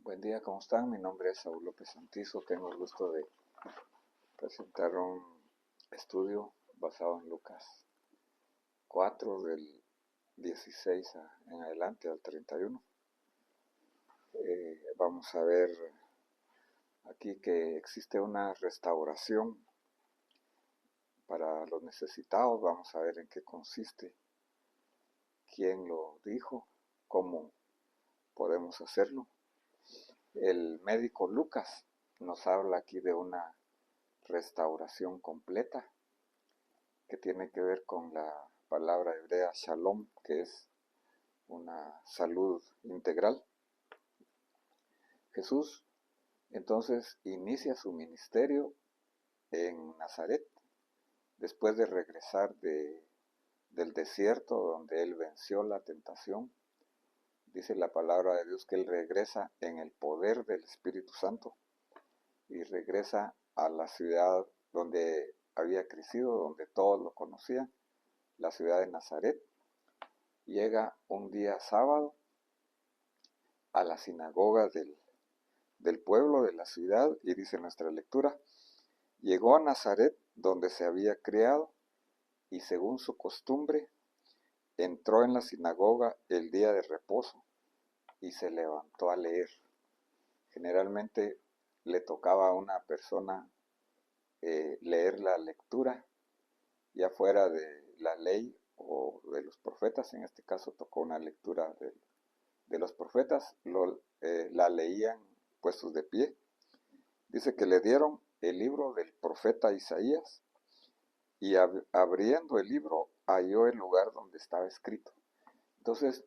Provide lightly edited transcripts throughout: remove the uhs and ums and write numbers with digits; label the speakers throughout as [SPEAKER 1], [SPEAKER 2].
[SPEAKER 1] Buen día, ¿cómo están? Mi nombre es Saúl López Santizo. Tengo el gusto de presentar un estudio basado en Lucas 4, del 16 en adelante al 31. Vamos a ver aquí que existe una restauración para los necesitados. Vamos a ver en qué consiste, quién lo dijo, cómo podemos hacerlo. El médico Lucas nos habla aquí de una restauración completa que tiene que ver con la palabra hebrea shalom, que es una salud integral. Jesús entonces inicia su ministerio en Nazaret, después de regresar del desierto donde él venció la tentación. Dice la palabra de Dios que él regresa en el poder del Espíritu Santo y regresa a la ciudad donde había crecido, donde todos lo conocían, la ciudad de Nazaret. Llega un día sábado a la sinagoga del pueblo, de la ciudad, y dice nuestra lectura: llegó a Nazaret, donde se había criado, y según su costumbre, entró en la sinagoga el día de reposo y se levantó a leer. Generalmente le tocaba a una persona leer la lectura, ya fuera de la ley o de los profetas. En este caso tocó una lectura de los profetas, la leían puestos de pie. Dice que le dieron el libro del profeta Isaías y abriendo el libro halló el lugar donde estaba escrito. Entonces,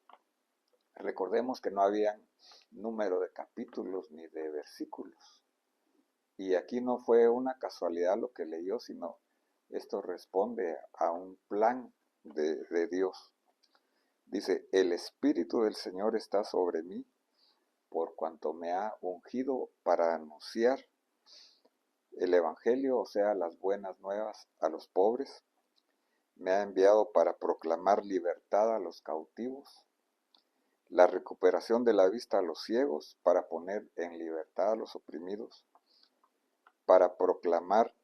[SPEAKER 1] recordemos que no había número de capítulos ni de versículos. Y aquí no fue una casualidad lo que leyó, sino esto responde a un plan de Dios. Dice: el Espíritu del Señor está sobre mí, por cuanto me ha ungido para anunciar el Evangelio, o sea, las buenas nuevas a los pobres. Me ha enviado para proclamar libertad a los cautivos, la recuperación de la vista a los ciegos, para poner en libertad a los oprimidos, para proclamar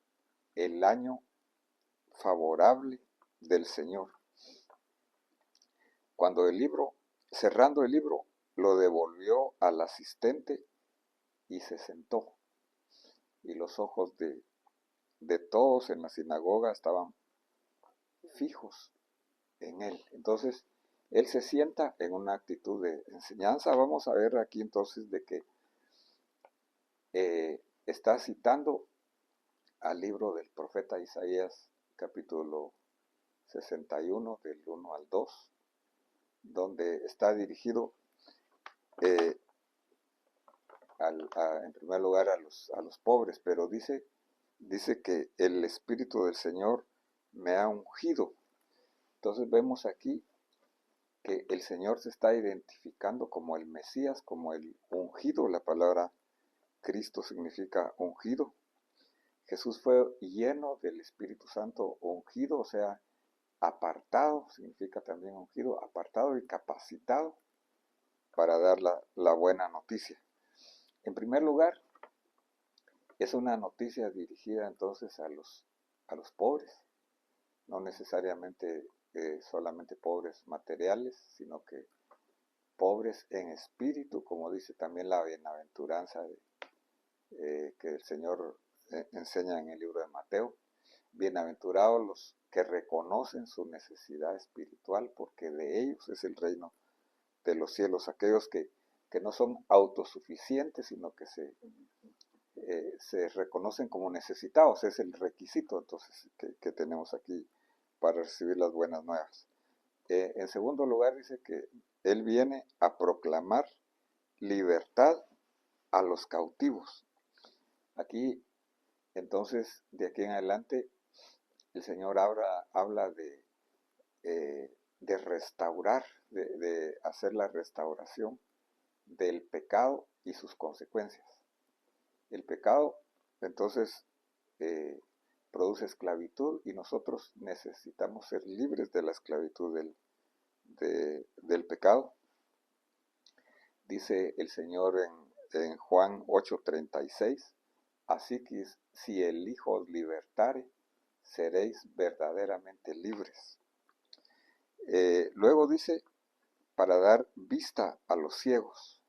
[SPEAKER 1] el año favorable del Señor. Cerrando el libro, lo devolvió al asistente y se sentó. Y los ojos de todos en la sinagoga estaban fijos en él. Entonces, él se sienta en una actitud de enseñanza. Vamos a ver aquí entonces de que está citando al libro del profeta Isaías, capítulo 61, del 1 al 2, donde está dirigido en primer lugar a los pobres, pero dice que el Espíritu del Señor me ha ungido. Entonces vemos aquí que el Señor se está identificando como el Mesías, como el ungido. La palabra Cristo significa ungido. Jesús fue lleno del Espíritu Santo, ungido, o sea, apartado, significa también ungido, apartado y capacitado para dar la buena noticia. En primer lugar, es una noticia dirigida entonces a los pobres, no necesariamente solamente pobres materiales, sino que pobres en espíritu, como dice también la bienaventuranza que el Señor enseña en el libro de Mateo. Bienaventurados los que reconocen su necesidad espiritual, porque de ellos es el reino de los cielos. Aquellos que no son autosuficientes, sino que se reconocen como necesitados. Es el requisito entonces que tenemos aquí para recibir las buenas nuevas. En segundo lugar, dice que Él viene a proclamar libertad a los cautivos. Aquí, entonces, de aquí en adelante, el Señor habla de restaurar, de hacer la restauración del pecado y sus consecuencias. El pecado, entonces, produce esclavitud, y nosotros necesitamos ser libres de la esclavitud del pecado. Dice el Señor en en Juan 8:36, así que si el Hijo os libertare, seréis verdaderamente libres. Luego dice, para dar vista a los ciegos.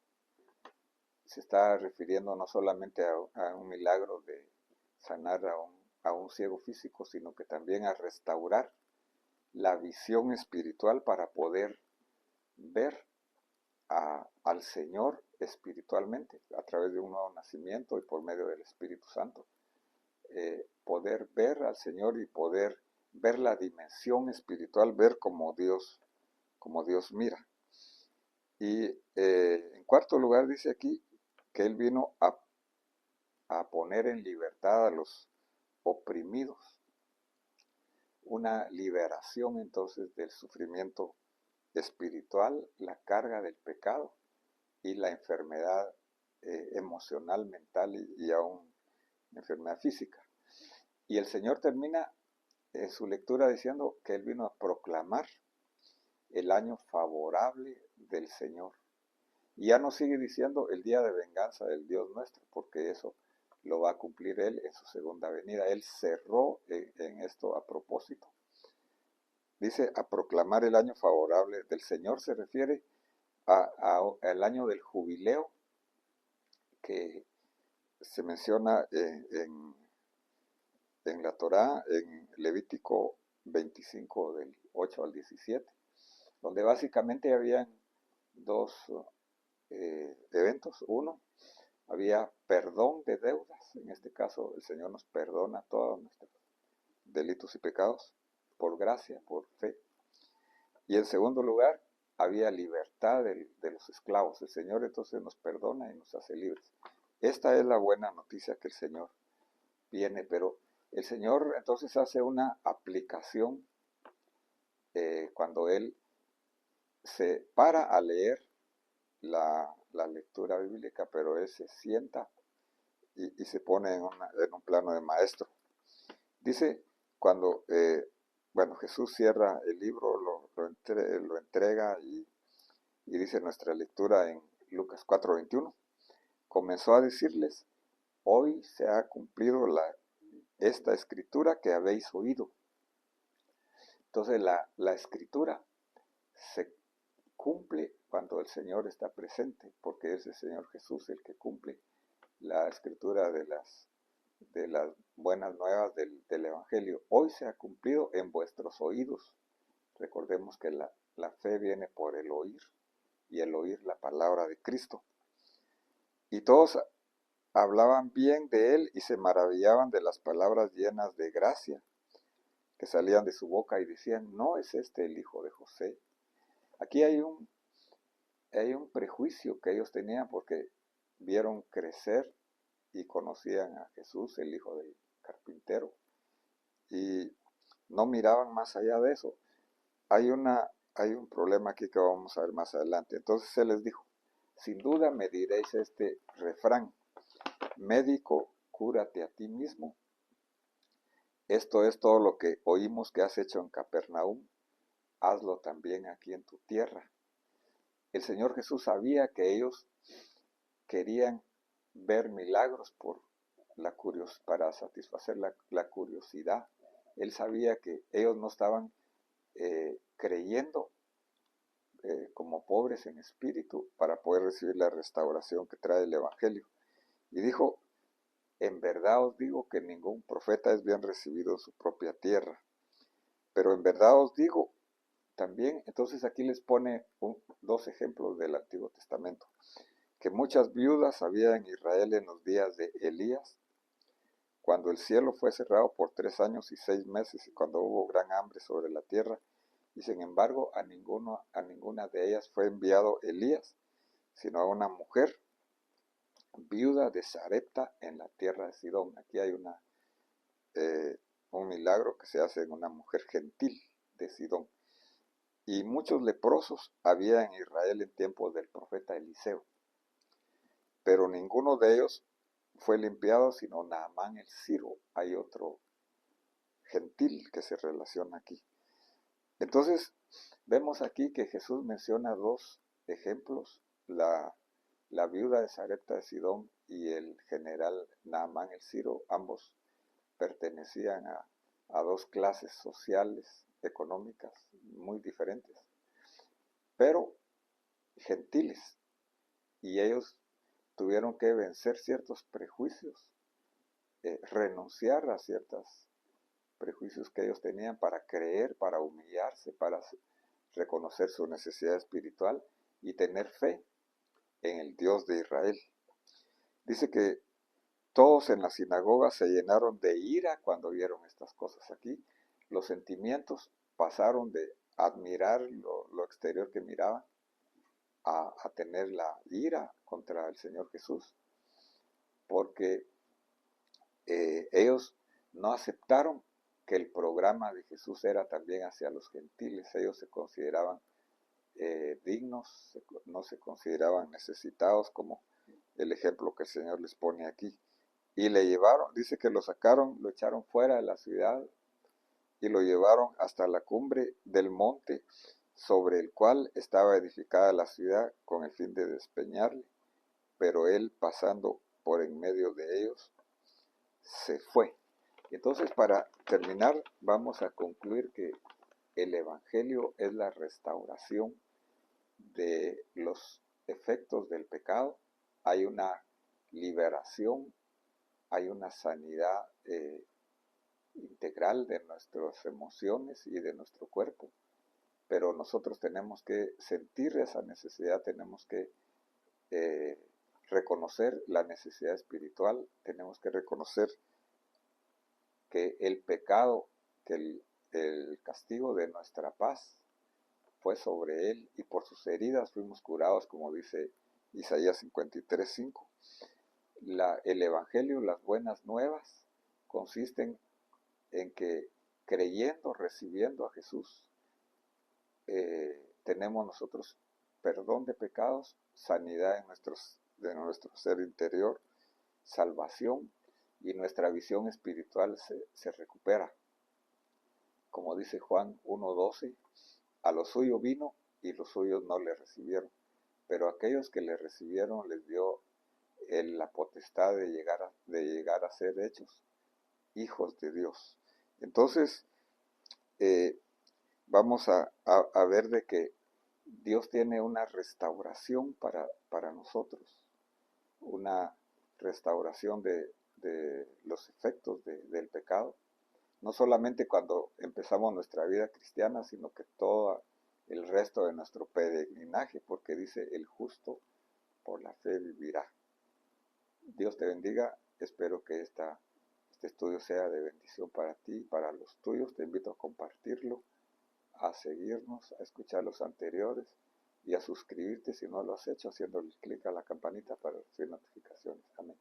[SPEAKER 1] Se está refiriendo no solamente a un milagro de sanar a un ciego físico, sino que también a restaurar la visión espiritual para poder ver al Señor espiritualmente, a través de un nuevo nacimiento y por medio del Espíritu Santo. Poder ver al Señor y poder ver la dimensión espiritual, ver como Dios mira. Y en cuarto lugar dice aquí que Él vino a poner en libertad a los oprimidos. Una liberación entonces del sufrimiento espiritual, la carga del pecado y la enfermedad emocional, mental y aún enfermedad física. Y el Señor termina en su lectura diciendo que Él vino a proclamar el año favorable del Señor. Y ya no sigue diciendo el día de venganza del Dios nuestro, porque eso lo va a cumplir Él en su segunda venida. Él cerró en esto a propósito. Dice, a proclamar el año favorable del Señor se refiere al año del jubileo que se menciona en la Torá, en Levítico 25 del 8 al 17, donde básicamente habían dos eventos. Uno, había perdón de deudas. En este caso el Señor nos perdona todos nuestros delitos y pecados por gracia, por fe. Y en segundo lugar, había libertad de los esclavos. El Señor entonces nos perdona y nos hace libres. Esta es la buena noticia, que el Señor viene, pero el Señor entonces hace una aplicación cuando Él se para a leer la lectura bíblica, pero Él se sienta y se pone en un plano de maestro. Dice, cuando Jesús cierra el libro, lo entrega y dice nuestra lectura en Lucas 4:21, comenzó a decirles, hoy se ha cumplido esta escritura que habéis oído. Entonces la escritura se cumple cuando el Señor está presente, porque es el Señor Jesús el que cumple la escritura de las buenas nuevas del Evangelio. Hoy se ha cumplido en vuestros oídos. Recordemos que la fe viene por el oír, y el oír la palabra de Cristo. Y todos hablaban bien de Él y se maravillaban de las palabras llenas de gracia que salían de su boca y decían, ¿no es este el hijo de José? Aquí hay un prejuicio que ellos tenían porque vieron crecer y conocían a Jesús, el hijo del carpintero, y no miraban más allá de eso. Hay un problema aquí que vamos a ver más adelante. Entonces Él les dijo, sin duda me diréis este refrán, médico, cúrate a ti mismo. Esto es todo lo que oímos que has hecho en Capernaum, hazlo también aquí en tu tierra. El Señor Jesús sabía que ellos querían ver milagros para satisfacer la curiosidad. Él sabía que ellos no estaban creyendo como pobres en espíritu para poder recibir la restauración que trae el Evangelio. Y dijo, en verdad os digo que ningún profeta es bien recibido en su propia tierra. Pero en verdad os digo también, entonces aquí les pone dos ejemplos del Antiguo Testamento, que muchas viudas había en Israel en los días de Elías, cuando el cielo fue cerrado por 3 años y 6 meses y cuando hubo gran hambre sobre la tierra, y sin embargo a ninguna de ellas fue enviado Elías, sino a una mujer viuda de Sarepta en la tierra de Sidón. Aquí hay un milagro que se hace en una mujer gentil de Sidón. Y muchos leprosos había en Israel en tiempos del profeta Eliseo, pero ninguno de ellos fue limpiado sino Naamán el Sirio. Hay otro gentil que se relaciona aquí. Entonces vemos aquí que Jesús menciona dos ejemplos, la la viuda de Sarepta de Sidón y el general Naamán el Siro, ambos pertenecían a dos clases sociales, económicas muy diferentes, pero gentiles, y ellos tuvieron que vencer ciertos prejuicios, renunciar a ciertos prejuicios que ellos tenían para creer, para humillarse, para reconocer su necesidad espiritual y tener fe en el Dios de Israel. Dice que todos en la sinagoga se llenaron de ira cuando vieron estas cosas aquí. Los sentimientos pasaron de admirar lo exterior que miraban a tener la ira contra el Señor Jesús, porque ellos no aceptaron que el programa de Jesús era también hacia los gentiles. Ellos se consideraban dignos, no se consideraban necesitados, como el ejemplo que el Señor les pone aquí. Y le llevaron, dice que lo sacaron, lo echaron fuera de la ciudad y lo llevaron hasta la cumbre del monte sobre el cual estaba edificada la ciudad con el fin de despeñarle. Pero él, pasando por en medio de ellos, se fue. Entonces, para terminar, vamos a concluir que el Evangelio es la restauración de los efectos del pecado. Hay una liberación, hay una sanidad integral de nuestras emociones y de nuestro cuerpo, pero nosotros tenemos que sentir esa necesidad, tenemos que reconocer la necesidad espiritual, tenemos que reconocer que el pecado, que el castigo de nuestra paz fue sobre él y por sus heridas fuimos curados, como dice Isaías 53:5. El Evangelio, las buenas nuevas, consisten en que creyendo, recibiendo a Jesús, tenemos nosotros perdón de pecados, sanidad de nuestro ser interior, salvación, y nuestra visión espiritual se recupera. Como dice Juan 1:12, a lo suyo vino y los suyos no le recibieron, pero aquellos que le recibieron les dio la potestad de llegar a ser hechos hijos de Dios. Entonces, vamos a ver de que Dios tiene una restauración para nosotros, una restauración de los efectos del pecado, no solamente cuando empezamos nuestra vida cristiana, sino que todo el resto de nuestro peregrinaje, porque dice, el justo por la fe vivirá. Dios te bendiga, espero que este estudio sea de bendición para ti y para los tuyos. Te invito a compartirlo, a seguirnos, a escuchar los anteriores y a suscribirte si no lo has hecho, haciéndole clic a la campanita para recibir notificaciones. Amén.